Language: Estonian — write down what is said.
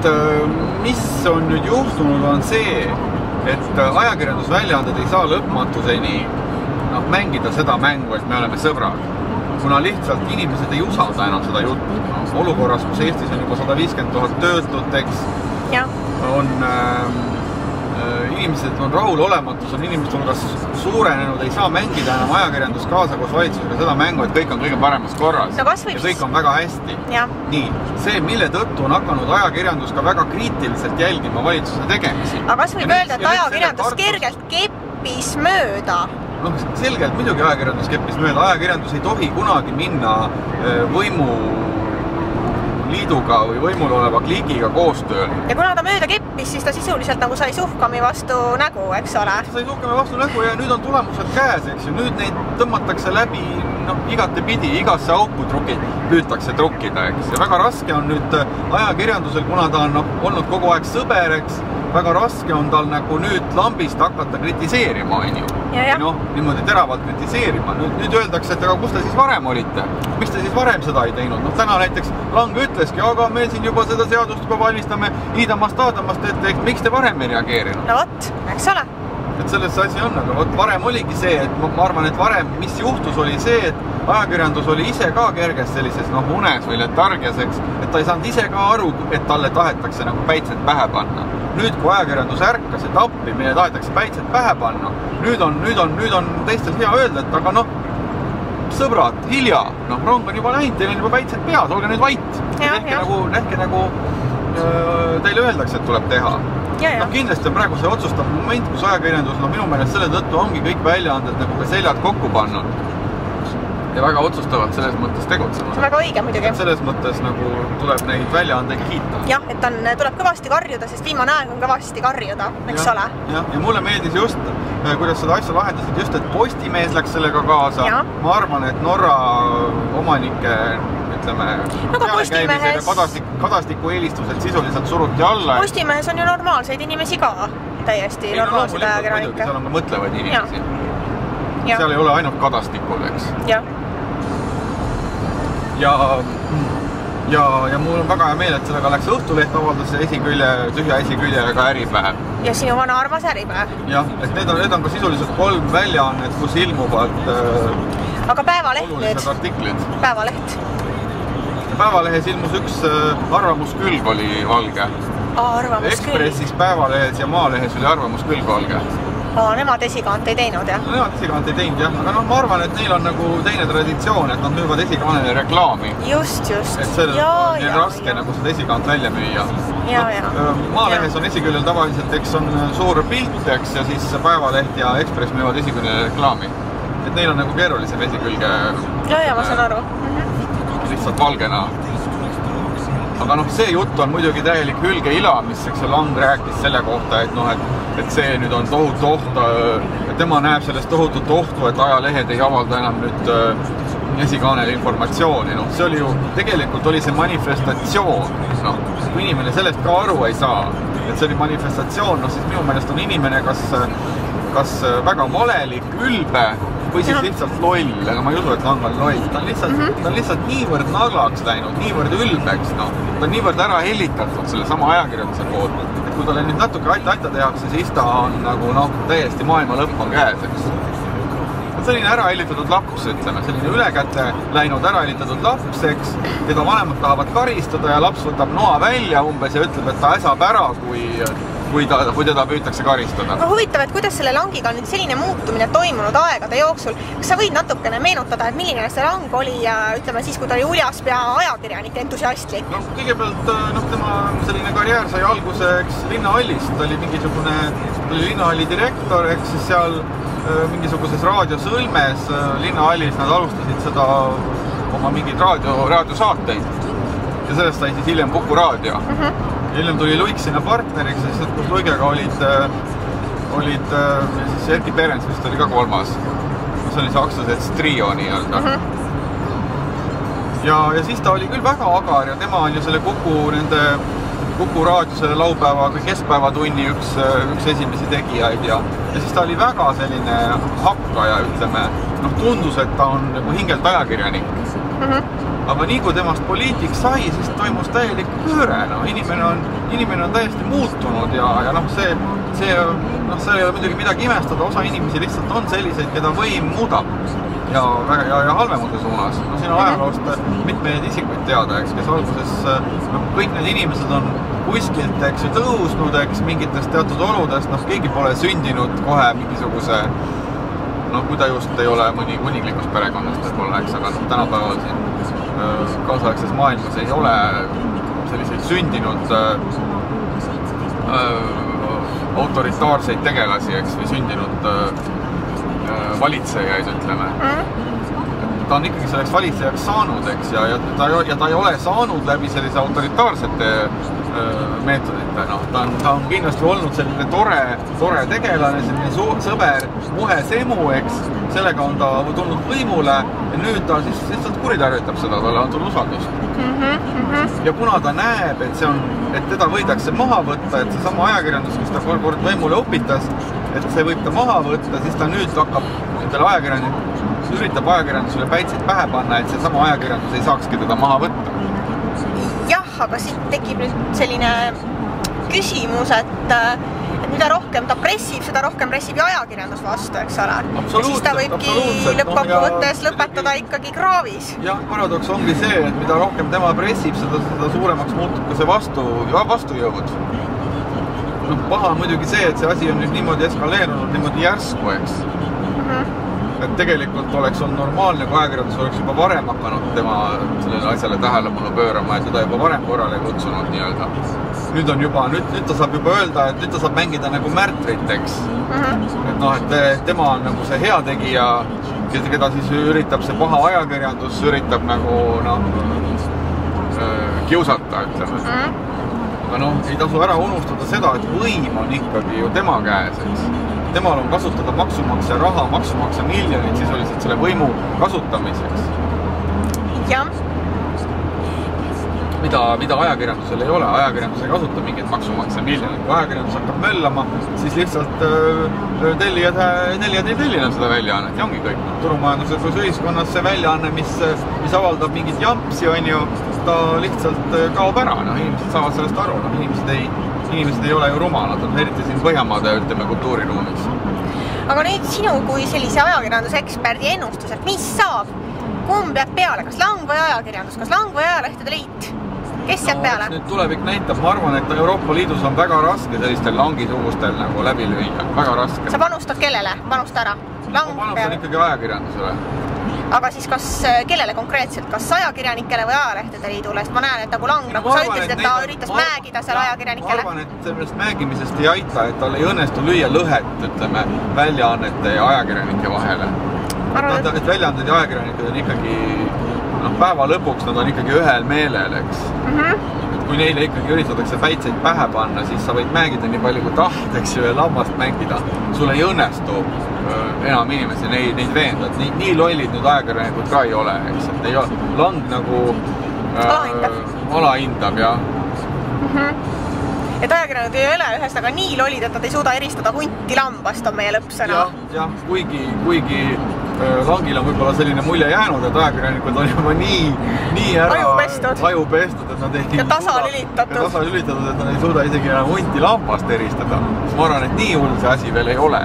et mis on nüüd juhtunud on see, et ajakirjandusväljaanded ei saa lõpmatuseni mängida seda mängu, et me oleme sõbrad. Kuna lihtsalt inimesed ei usalda enam seda juttu. Olukorras, kus Eestis on juba 150 000 töötut, eks, on inimesed on rahulolematus, on inimeste hulgas suurenenud, ei saa mängida enam ajakirjandus kaasa koos valitsusega seda mängu, et kõik on kõige paremas korras ja kõik on väga hästi. Nii, see, mille tõttu on hakanud ajakirjandus ka väga kriitiliselt jälgima valitsuse tegemisi. Aga kas võib öelda, et ajakirjandus kergelt keppis mööda? Selgelt muidugi ajakirjandus keppis mööda. Ajakirjandus ei tohi kunagi minna liiduga või võimul oleva kliigiga koostööl. Ja kuna ta mööda keppis, siis ta sisuliselt nagu sai suhkami vastu nägu, eks ole? Ta sai suhkami vastu nägu ja nüüd on tulemused käes, eks ju. Nüüd neid tõmmatakse läbi igate pidi, igasse auku püütakse trukkida, eks. Ja väga raske on nüüd ajakirjandusel, kuna ta on olnud kogu aeg sõber, eks, väga raske on tal nagu nüüd lambist hakata kritiseerima, on ju. Niimoodi teravalt kritiseerima. Nüüd öeldakse, et aga kus te siis varem olite? Miks te siis varem seda ei teinud? Täna näiteks Lang ütleski, aga me siin juba seda seadust juba valmistame iidamast aadamast, et miks te varem ei reageerinud? No vot, eks ole. Et selles asi on, aga varem oligi see, et ma arvan, et varem, mis juhtus, oli see, et ajakirjandus oli ise ka kerges sellises unes või letargias, eks, et ta ei saanud ise ka aru, et talle tahetakse nagu päitsed pähe panna. Nüüd, kui ajakirjandus ärkas, et appi, meile tahetakse päitsed pähe panna, nüüd on teistel hea öelda, et aga sõbrad, hilja, rong on juba näinud, teil on juba päitsed peas, olge nüüd vait. Nähke nagu teile öeldakse, et tuleb teha. Kindlasti on praegu see otsustav moment, kus ajakirjandus, minu meelest selle tõttu ongi kõik väljaanded nagu ka seljad kokku pannud. Ja väga otsustavalt selles mõttes tegutsema. Väga õige muidugi. Selles mõttes nagu tuleb neid väljaandeid kiita. Jah, et tuleb kõvasti karjuda, sest viimane aeg on kõvasti karjuda, eks ole. Ja mulle meeldis just, kuidas seda asja lahendasid just, et Postimees läks sellega kaasa. Ma arvan, et Norra omanike Kadastiku eelistused sisuliselt suruti alla. Postimehes on ju normaalseid inimesi ka, täiesti normaalseid ajakirjanikke. Seal on ka mõtlevaid inimesi. Seal ei ole ainult Kadastikul, eks. Ja mul on väga hea meel, et sellega läks Õhtuleht avaldas tühja esiküljega Äripäev. Ja sinu vana armas Äripäev. Jah, et need on ka sisuliselt 3 väljaannet, kus ilmuvad aga Päevaleht nüüd? Artiklid. Päevaleht. Päevalehes ilmus üks arvamuskülg oli valge. Ekspressis, Päevalehes ja Maalehes oli arvamuskülg valge. Nemad esikaant ei teinud, jah? Nemad esikaant ei teinud, jah. Aga ma arvan, et neil on nagu teine traditsioon, et nad müüvad esikaanele reklaami. Just. Et sellel on neil raske nagu seda esikaant välja müüa. Maalehes on esiküljel tavaliselt, eks on suur pilt, eks, ja siis Päevaleht ja Ekspress müüvad esiküljele reklaami. Et neil on nagu keerulisem esikülge. Ja, ma saan aru. Lihtsalt valgena. Aga see jutt on muidugi täielik hülge ila, mis Lang rääkis selle kohta, et see nüüd on tohutu oht, tema näeb sellest tohutut ohtu, et ajalehed ei avalda enam nüüd esikaanel informatsiooni. See oli ju, tegelikult oli see manifestatsioon. Kui inimene sellest ka aru ei saa, et see oli manifestatsioon, siis minu meelest on inimene kas väga valelik, ülbe või siis lihtsalt loll, aga ma ei usu, et Lang on loll. Ta on lihtsalt niivõrd naglaks läinud, niivõrd ülbeks, ta on niivõrd ära hellitatud selle sama ajakirjanduse poolt, et kui talle nüüd natuke aita tehakse, siis ta on nagu täiesti maailma lõpp on käes, eks. Selline ära hellitatud laps, selline ülekäte läinud ära hellitatud laps, eks, keda vanemad tahavad karistada ja laps võtab noa välja umbes ja ütleb, et ta äsab ära, kui teda püütakse karistada. Aga huvitav, et kuidas selle Langiga on nüüd selline muutumine toimunud aegade jooksul. Kas sa võid natukene meenutada, et milline see Lang oli ja siis, kui ta oli uljas pea ajakirjanik, entusiastlik? Kõigepealt tema selline karjäär sai alguse Linnahallist. Ta oli Linnahalli direktor, siis seal mingisuguses raadiosõlmes Linnahallis nad alustasid seda oma mingeid raadiosaateid. Ja sellest sai siis hiljem Kuku raadio. Hiljem tuli Luik sinna partneriks, sest kus Luigega olid Erki Perens, vist oli ka 3. See oli see aktsiasets Trio nii-öelda. Ja siis ta oli küll väga agar ja tema on ju selle Kuku raadio selle laupäeva või keskpäevatunni üks esimesi tegijaid ja siis ta oli väga selline hakkaja, tundus, et ta on nagu hingelt ajakirjanik. aga nii kui temast poliitik sai, siis toimus täielik pööre, inimene on täiesti muutunud ja see ei ole muidugi midagi imestada, osa inimesi lihtsalt on selliseid, keda võim muudab ja halvemuse suunas. Siin on ajaloost mitmeid isikuid teada, kes alguses kõik need inimesed on kuskilt tõusnud, mingitest teatud oludest, keegi pole sündinud kohe mingisuguse, kui ta just ei ole mõni kuninglikust perekonnast võib-olla, aga tänapäeval siin kaasaegses maailmas ei ole selliseid sündinud autoritaarseid tegelasi, või sündinud valitsejaid, ütleme. Ta on ikkagi selleks valitsejaks saanud, ja ta ei ole saanud läbi sellise autoritaarsete meetodite. Ta on kindlasti olnud selline tore tegelane, selline sõber, muhe semu, sellega on ta tulnud võimule ja nüüd ta siis lihtsalt kuritarvitab seda, talle on tulnud usaldust. Ja kuna ta näeb, et teda võidakse maha võtta, et see sama ajakirjandus, kes ta kord võimule upitas, et see võib ta maha võtta, siis ta nüüd hakkab üritab ajakirjandusele päitseid pähe panna, et see sama ajakirjandus ei saakski teda maha võtta. Jah, aga siit tekib nüüd selline küsimus, et mida rohkem ta pressib, seda rohkem pressib ju ajakirjandus vastu, eks ole. Ja siis ta võibki lõppkokkuvõttes lõpetada ikkagi kraavis. Jah, paradoks ongi see, et mida rohkem tema pressib, seda suuremaks muutub ka see vastujõud. Paha on muidugi see, et see asi on nüüd niimoodi eskaleerunud, niimoodi järsku, Et tegelikult oleks olnud normaalne, kui ajakirjandus oleks juba varem hakanud tema sellele asjale tähelepanu pöörama, et teda juba varem korrale kutsunud nii-öelda. Nüüd ta saab juba öelda, et nüüd ta saab mängida nagu märtrit, Et tema on nagu see heategija, keda siis üritab see paha ajakirjandus, üritab nagu kiusata, ütleme. Aga ei tasu ära unustada seda, et võim on ikkagi ju tema käes, Temal on kasutada maksumaksja raha, maksumaksja miljonid sisuliselt selle võimu kasutamiseks. Jah. Mida ajakirjandusel ei ole. Ajakirjandus ei kasuta mingit maksumaksja miljonit. Kui ajakirjandus hakkab möllama, siis lihtsalt tellijad ei tellinud seda väljaannet ja ongi kõik. Turumajanduslikus ühiskonnas see väljaanne, mis avaldab mingit jampsi, ta lihtsalt kaob ära. Inimesed saavad sellest aru. Inimesed ei ole ju rumalad, eriti siin Põhjamaade kultuuriruumis. Aga nüüd sinu kui sellise ajakirjanduseksperdi ennustus, et mis saab? Kumb jääb peale? Kas lang või ajakirjandus? Kas lang või ajalehtede liit? Kes jääb peale? Nüüd tulevik näitab, ma arvan, et Euroopa Liidus on väga raske sellistel langisugustel läbi lüüa. Väga raske. Sa panustad kellele? Panusta ära? Ma panustan ikkagi ajakirjandusele. Aga siis kellele konkreetselt? Kas ajakirjanikele või ajalehtede liidule? Sest ma näen, et nagu lang, nagu sa ütlesid, et ta üritas mägida seal ajakirjanikele. Ma arvan, et sellest mägimisest ei aita, et tal ei õnnestu lüüa lõhet, ütleme, väljaannete ja ajakirjanike vahele. Et väljaanded ja ajakirjanikud on ikkagi, päeva lõpuks nad on ikkagi ühel meelel, Kui neile ikkagi üritatakse päitseid pähe panna, siis sa võid mängida nii palju kui taht, ja lammast mängida. Sul ei õnnestu enam inimesi neid veenda, et nii lollid nüüd ajakirjanikud ka ei ole, Lang nagu alahindab, jah. Et ajakirjanikud ei ole ühesõnaga nii lollid, et nad ei suuda eristada hunti lambast, on meie lõppsõna. Jah, kuigi Langil on võib-olla selline mulje jäänud, et ajakirjanikud on juba nii ära ajupestud, et nad ei tasalülitatud, et nad ei suuda isegi enam hunti lambast eristada. Ma arvan, et nii hull see asi veel ei ole.